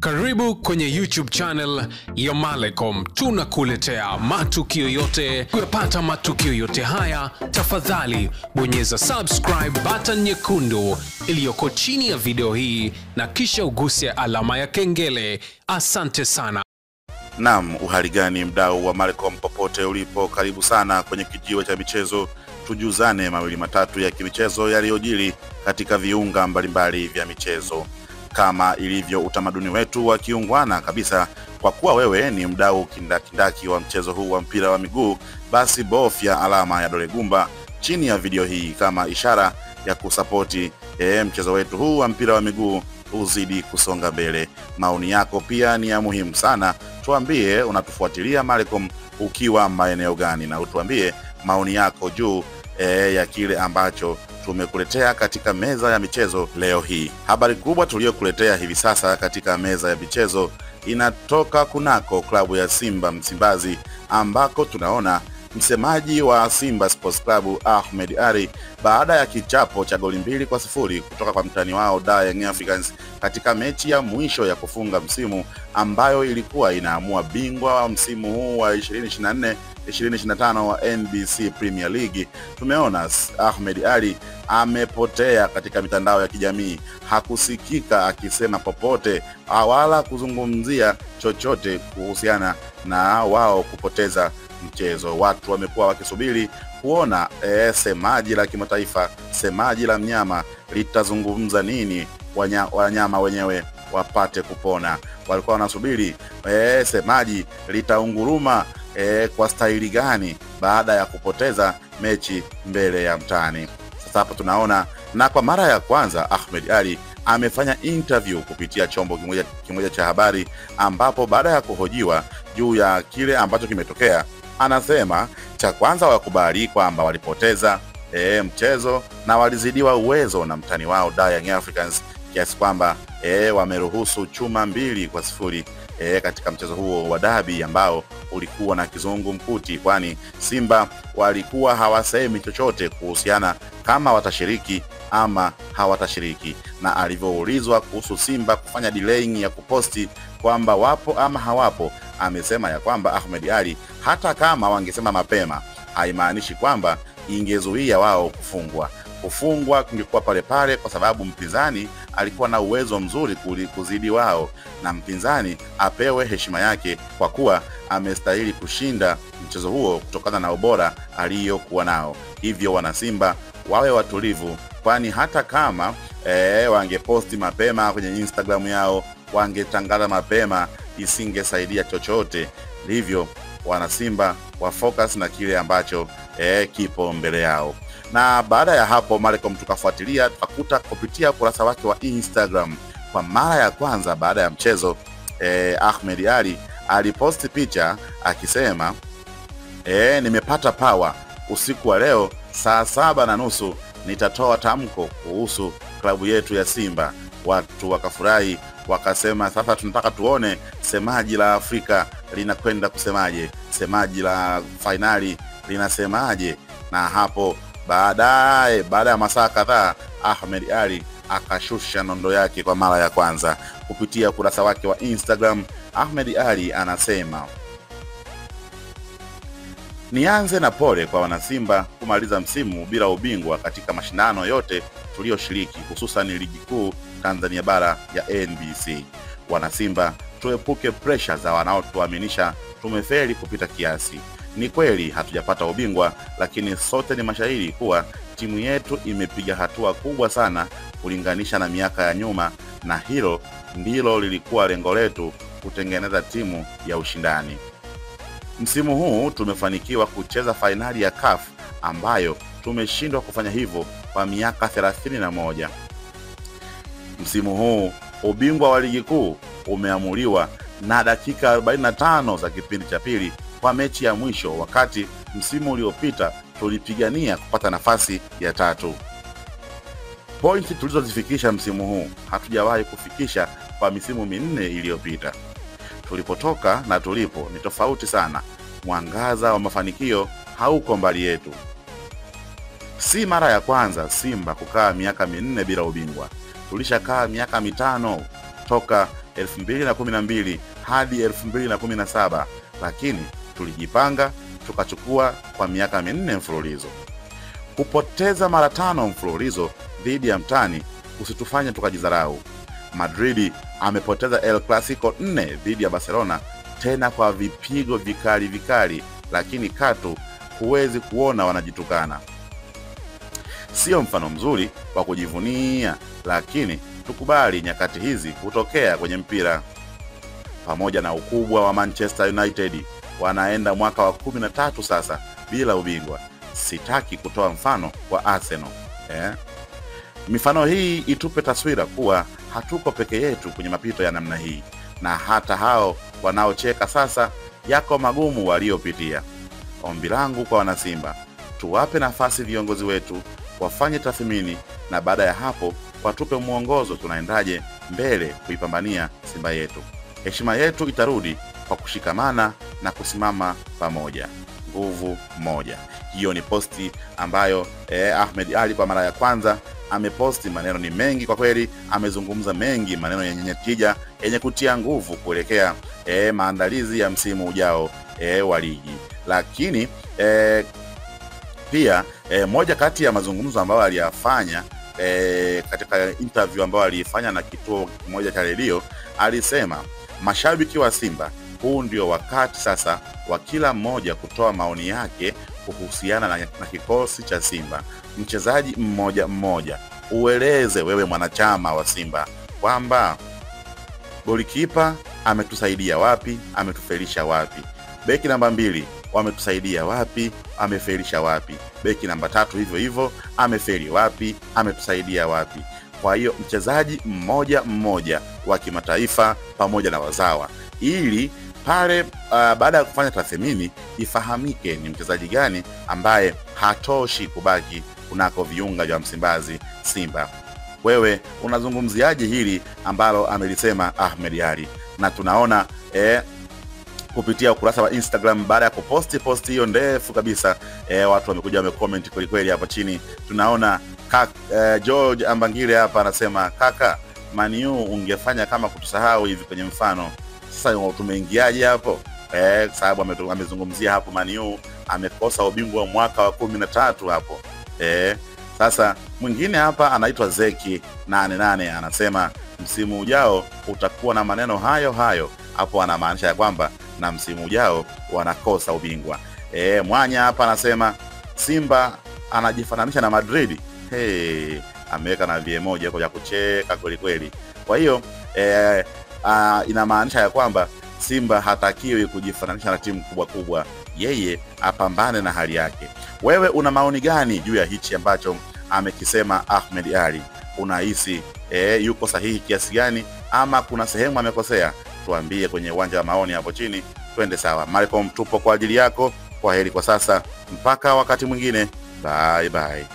Karibu kwenye YouTube channel ya Malecom. Tunakuletea matukio yote. Kupata matukio yote haya, tafadhali bonyeza subscribe button nyekundu iliyoko chini ya video hii na kisha uguse alama ya kengele. Asante sana. Naam, uhali gani mdau wa Malecom popote ulipo, karibu sana kwenye kijiwe cha michezo. Tujuzane mawili matatu ya kimichezo yaliyojiri katika viunga mbalimbali vya michezo. Kama ilivyo utamaduni wetu wa kiungwana kabisa, kwa kuwa wewe ni mdau kindakindaki wa mchezo huu wa mpira wa miguu, basi bofya alama ya dole gumba chini ya video hii kama ishara ya kusapoti mchezo wetu huu wa mpira wa miguu uzidi kusonga mbele. Maoni yako pia ni ya muhimu sana. Tuambie unatufuatilia Malecom ukiwa maeneo gani, na utuambie maoni yako juu ya kile ambacho tumekuletea katika meza ya michezo leo hii. Habari kubwa tuliyokuletea hivi sasa katika meza ya michezo inatoka kunako klabu ya Simba Msimbazi, ambako tunaona msemaji wa Simba Sports Club Ahmed Ally, baada ya kichapo cha goli 2-0 kutoka kwa mtani wao Young Africans katika mechi ya mwisho ya kufunga msimu ambayo ilikuwa inaamua bingwa wa msimu huu wa 2024-2025 wa NBC Premier League, tumeona Ahmed Ally amepotea katika mitandao ya kijamii. Hakusikika akisema popote wala kuzungumzia chochote kuhusiana na wao kupoteza mchezo. Watu wamekuwa wakisubiri kuona semaji la kimataifa, semaji la mnyama litazungumza nini, wanyama wenyewe wapate kupona. Walikuwa wanasubiri semaji litaunguruma kwa staili gani baada ya kupoteza mechi mbele ya mtani. Sasa hapa tunaona, na kwa mara ya kwanza Ahmed Ally amefanya interview kupitia chombo kimoja cha habari, ambapo baada ya kuhojiwa juu ya kile ambacho kimetokea, anasema cha kwanza wakubali kwamba walipoteza mchezo na walizidiwa uwezo na mtani wao Young Africans, kiasi kwamba wameruhusu chuma 2-0 katika mchezo huo wa dabi ambao ulikuwa na kizungumkuti, kwani Simba walikuwa hawasemi chochote kuhusiana kama watashiriki ama hawatashiriki. Na alivyoulizwa kuhusu Simba kufanya delaying ya kuposti kwamba wapo ama hawapo, amesema ya kwamba Ahmed Ally, hata kama wangesema mapema haimaanishi kwamba ingezuia wao kufungwa kungekuwa pale pale, kwa sababu mpinzani alikuwa na uwezo mzuri kuzidi wao, na mpinzani apewe heshima yake kwa kuwa amestahili kushinda mchezo huo kutokana na ubora aliyokuwa nao. Hivyo wana Simba wawe watulivu, kwani hata kama wangeposti mapema kwenye Instagram yao, wangetangaza mapema, isingesaidia chochote. Hivyo wana Simba wa focus na kile ambacho kipo mbele yao. Na baada ya hapo Malecom tukafuatilia, tukakuta kupitia ukurasa wake wa Instagram kwa mara ya kwanza baada ya mchezo, Ahmed Ally aliposti picha akisema nimepata power usiku wa leo saa 7:30 nitatoa tamko kuhusu klabu yetu ya Simba. Watu wakafurahi, wakasema sasa tunataka tuone semaji la Afrika linakwenda kusemaje, semaji la finali linasemaje. Na hapo baada ya masaa kadhaa Ahmed Ally akashusha nondo yake kwa mara ya kwanza kupitia ukurasa wake wa Instagram. Ahmed Ally anasema, nianze na pole kwa wanasimba kumaliza msimu bila ubingwa katika mashindano yote tulioshiriki, hususan ligi kuu Tanzania bara ya NBC. Wanasimba, tuepuke pressure za wanaotuaminisha tumefeli kupita kiasi. Ni kweli hatujapata ubingwa, lakini sote ni mashahidi kuwa timu yetu imepiga hatua kubwa sana kulinganisha na miaka ya nyuma, na hilo ndilo lilikuwa lengo letu, kutengeneza timu ya ushindani. Msimu huu tumefanikiwa kucheza fainali ya CAF ambayo tumeshindwa kufanya hivyo kwa miaka 31. Msimu huu ubingwa wa ligi kuu umeamuliwa na dakika 45 za kipindi cha pili kwa mechi ya mwisho, wakati msimu uliopita tulipigania kupata nafasi ya 3. Pointi tulizozifikisha msimu huu hatujawahi kufikisha kwa misimu 4 iliyopita. Tulipotoka na tulipo ni tofauti sana. Mwangaza wa mafanikio hauko mbali yetu. Si mara ya kwanza Simba kukaa miaka 4 bila ubingwa. Tulishakaa miaka 5 toka 2012 hadi 2017, lakini tulijipanga tukachukua kwa miaka 4 mfululizo. Kupoteza mara 5 mfululizo dhidi ya mtani usitufanye tukajidharau. Madrid amepoteza El Clasico 4 dhidi ya Barcelona, tena kwa vipigo vikali, lakini katu huwezi kuona wanajitukana. Sio mfano mzuri wa kujivunia, lakini tukubali nyakati hizi hutokea kwenye mpira. Pamoja na ukubwa wa Manchester United, wanaenda mwaka wa 13 sasa bila ubingwa. Sitaki kutoa mfano wa Arsenal. Mifano hii itupe taswira kuwa hatuko peke yetu kwenye mapito ya namna hii, na hata hao wanaocheka sasa yako magumu waliopitia. Ombi langu kwa wanasimba, tuwape nafasi viongozi wetu wafanye tathmini, na baada ya hapo watupe mwongozo tunaendaje mbele kuipambania Simba yetu. Heshima yetu itarudi kwa kushikamana na kusimama pamoja. Nguvu moja. Hiyo ni posti ambayo Ahmed Ally kwa mara ya kwanza ameposti. Maneno ni mengi kwa kweli, amezungumza mengi, maneno yenye tija, yenye kutia nguvu kuelekea maandalizi ya msimu ujao wa ligi. Lakini pia moja kati ya mazungumzo ambayo aliyafanya katika interview ambayo alifanya na kituo kimoja cha redio, alisema mashabiki wa Simba, huu ndio wakati sasa wa kila mmoja kutoa maoni yake kuhusiana na kikosi cha Simba, mchezaji mmoja mmoja. Ueleze wewe mwanachama wa Simba kwamba golikipa ametusaidia wapi, ametufelisha wapi, beki namba 2 wametusaidia wapi, amefelisha wapi, beki namba 3 hivyo hivyo, amefeli wapi, ametusaidia wapi. Kwa hiyo mchezaji mmoja mmoja wa kimataifa pamoja na wazawa, ili pale baada ya kufanya tathmini ifahamike ni mchezaji gani ambaye hatoshi kubaki kunako viunga vya Msimbazi Simba. Wewe unazungumziaje hili ambalo amelisema Ahmed Ally? Na tunaona kupitia ukurasa wa Instagram, baada ya posti hiyo ndefu kabisa, watu wamekuja wamecomment kweli hapo chini. Tunaona George Ambangile hapa anasema, kaka, Man U ungefanya kama kutusahau hivi kwenye mfano. Sasa tumeingiaje hapo? Sababu amezungumzia hapo Man U amekosa ubingwa wa mwaka wa 13 hapo. Sasa mwingine hapa anaitwa Zeki 88 anasema msimu ujao utakuwa na maneno hayo. Hapo anamaanisha ya kwamba na msimu ujao wanakosa ubingwa. Mwanya hapa anasema Simba anajifananisha na Madrid. Ameweka na vie1 kwa kucheka kweli. Kwa hiyo inamaanisha ya kwamba Simba hatakiwi kujifananisha na timu kubwa, yeye apambane na hali yake. Wewe una maoni gani juu ya hichi ambacho amekisema Ahmed Ally? Unahisi yuko sahihi kiasi gani, ama kuna sehemu amekosea? Tuambie kwenye uwanja wa maoni hapo chini, twende sawa. Malcolm tupo kwa ajili yako. Kwa heri kwa sasa, mpaka wakati mwingine, bye.